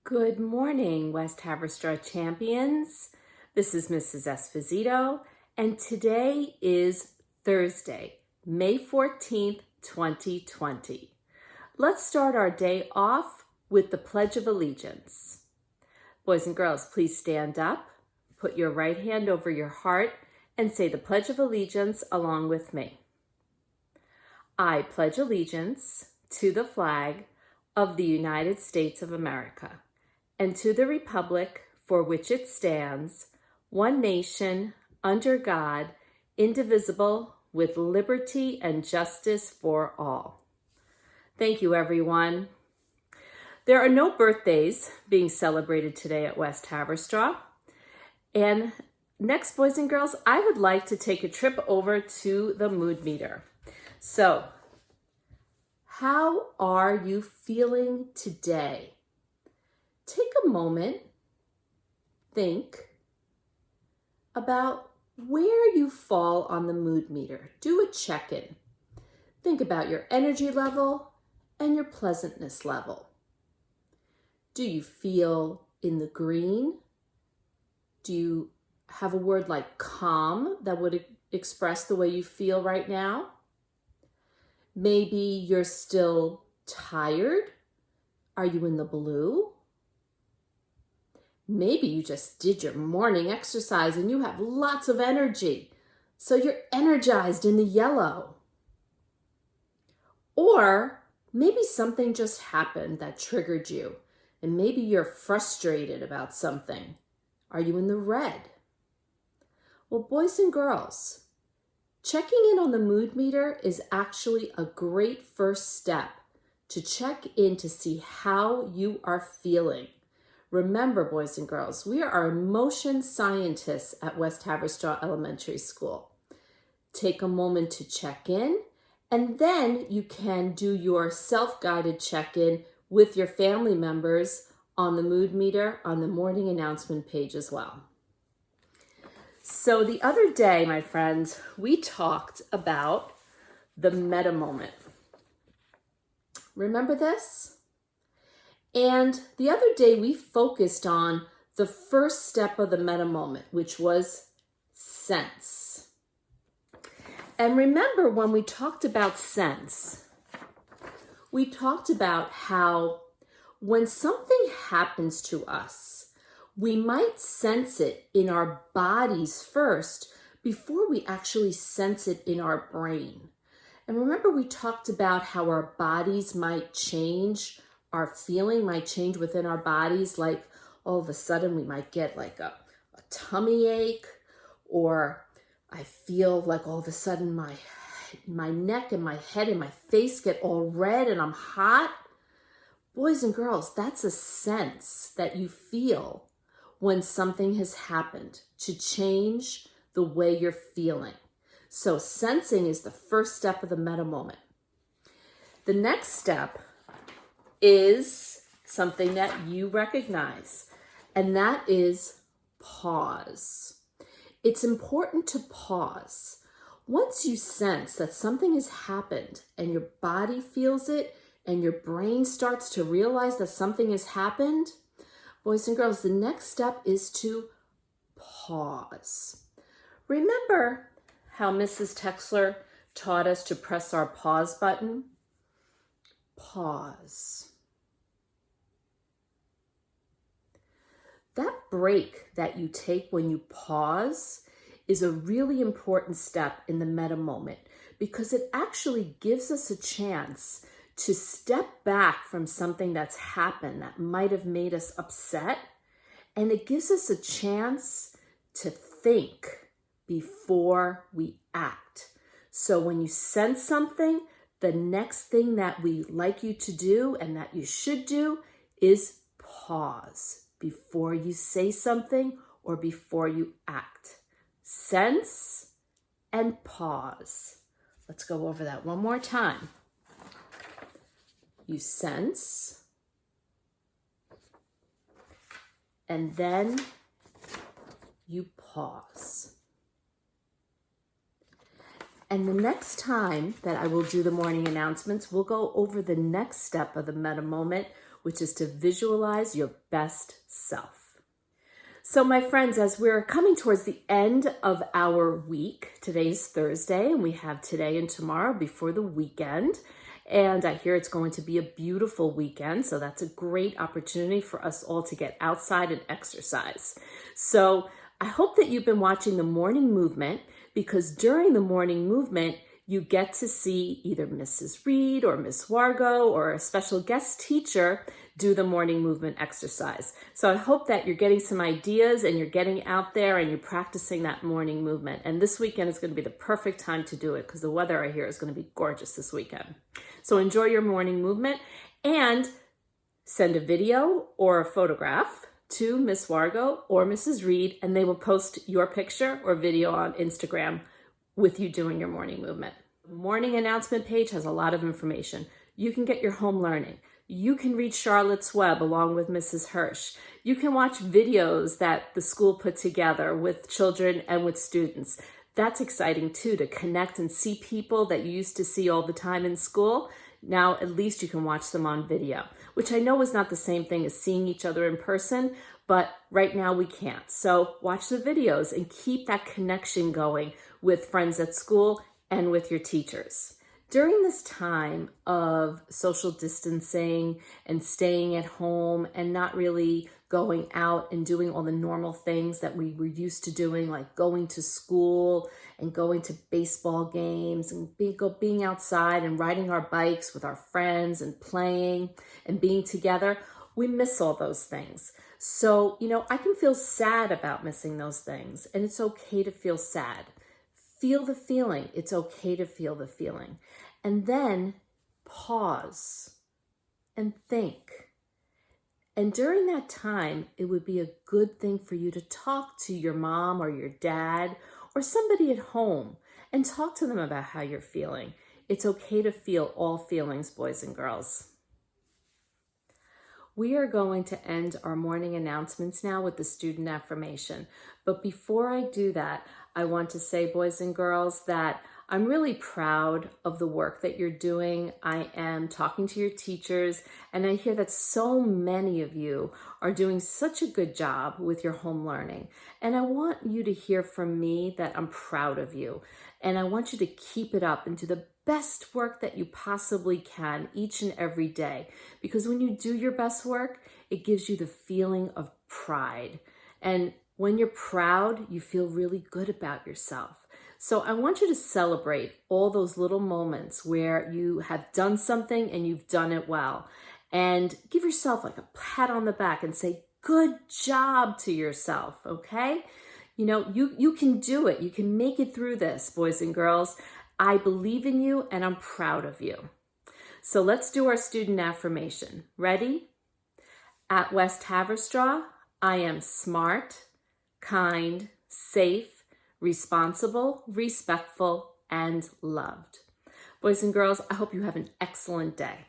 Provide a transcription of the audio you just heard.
Good morning, West Haverstraw champions. This is Mrs. Esposito, and today is Thursday, May 14th, 2020. Let's start our day off with the Pledge of Allegiance. Boys and girls, please stand up, put your right hand over your heart, and say the Pledge of Allegiance along with me. I pledge allegiance to the flag of the United States of America and to the republic for which it stands, one nation, under God, indivisible, with liberty and justice for all. Thank you, everyone. There are no birthdays being celebrated today at West Haverstraw. And next, boys and girls, I would like to take a trip over to the mood meter. So, how are you feeling today? Take a moment, think about where you fall on the mood meter. Do a check-in. Think about your energy level and your pleasantness level. Do you feel in the green? Do you have a word like calm that would express the way you feel right now? Maybe you're still tired. Are you in the blue? Maybe you just did your morning exercise and you have lots of energy, so you're energized in the yellow. Or maybe something just happened that triggered you, and maybe you're frustrated about something. Are you in the red? Well, boys and girls, checking in on the mood meter is actually a great first step to check in to see how you are feeling. Remember, boys and girls, we are emotion scientists at West Haverstraw Elementary School. Take a moment to check in, and then you can do your self-guided check-in with your family members on the mood meter on the morning announcement page as well. So the other day, my friends, we talked about the meta moment. Remember this? And the other day we focused on the first step of the meta moment, which was sense. And remember when we talked about sense, we talked about how when something happens to us, we might sense it in our bodies first before we actually sense it in our brain. And remember we talked about how our bodies might change, our feeling might change within our bodies, like all of a sudden we might get like a tummy ache, or I feel like all of a sudden my neck and my head and my face get all red and I'm hot. Boys and girls, that's a sense that you feel when something has happened to change the way you're feeling. So sensing is the first step of the meta moment. The next step is something that you recognize, and that is pause. It's important to pause. Once you sense that something has happened and your body feels it and your brain starts to realize that something has happened, boys and girls, the next step is to pause. Remember how Mrs. Texler taught us to press our pause button? Pause. That break that you take when you pause is a really important step in the meta moment because it actually gives us a chance to step back from something that's happened that might have made us upset, and it gives us a chance to think before we act. So when you sense something, the next thing that we like you to do and that you should do is pause before you say something or before you act. Sense and pause. Let's go over that one more time. You sense, and then you pause. And the next time that I will do the morning announcements, we'll go over the next step of the meta moment, which is to visualize your best self. So my friends, as we're coming towards the end of our week, today's Thursday, and we have today and tomorrow before the weekend. And I hear it's going to be a beautiful weekend, so that's a great opportunity for us all to get outside and exercise. So I hope that you've been watching the morning movement, because during the morning movement, you get to see either Mrs. Reed or Miss Wargo or a special guest teacher do the morning movement exercise. So I hope that you're getting some ideas and you're getting out there and you're practicing that morning movement. And this weekend is going to be the perfect time to do it because the weather I hear is going to be gorgeous this weekend. So enjoy your morning movement and send a video or a photograph to Miss Wargo or Mrs. Reed, and they will post your picture or video on Instagram with you doing your morning movement. The morning announcement page has a lot of information. You can get your home learning. You can read Charlotte's Web along with Mrs. Hirsch. You can watch videos that the school put together with children and with students. That's exciting too, to connect and see people that you used to see all the time in school. Now at least you can watch them on video, which I know is not the same thing as seeing each other in person, but right now we can't. So watch the videos and keep that connection going with friends at school and with your teachers. During this time of social distancing and staying at home and not really going out and doing all the normal things that we were used to doing, like going to school and going to baseball games and being outside and riding our bikes with our friends and playing and being together, we miss all those things. So, I can feel sad about missing those things, and it's okay to feel sad. Feel the feeling. It's okay to feel the feeling. And then pause and think. And during that time, it would be a good thing for you to talk to your mom or your dad or somebody at home and talk to them about how you're feeling. It's okay to feel all feelings, boys and girls. We are going to end our morning announcements now with the student affirmation. But before I do that, I want to say, boys and girls, that I'm really proud of the work that you're doing. I am talking to your teachers, and I hear that so many of you are doing such a good job with your home learning. And I want you to hear from me that I'm proud of you. And I want you to keep it up and do the best work that you possibly can each and every day. Because when you do your best work, it gives you the feeling of pride. And when you're proud, you feel really good about yourself. So I want you to celebrate all those little moments where you have done something and you've done it well. And give yourself like a pat on the back and say, good job to yourself, okay? You can do it. You can make it through this, boys and girls. I believe in you and I'm proud of you. So let's do our student affirmation. Ready? At West Haverstraw, I am smart, kind, safe, responsible, respectful, and loved. Boys and girls, I hope you have an excellent day.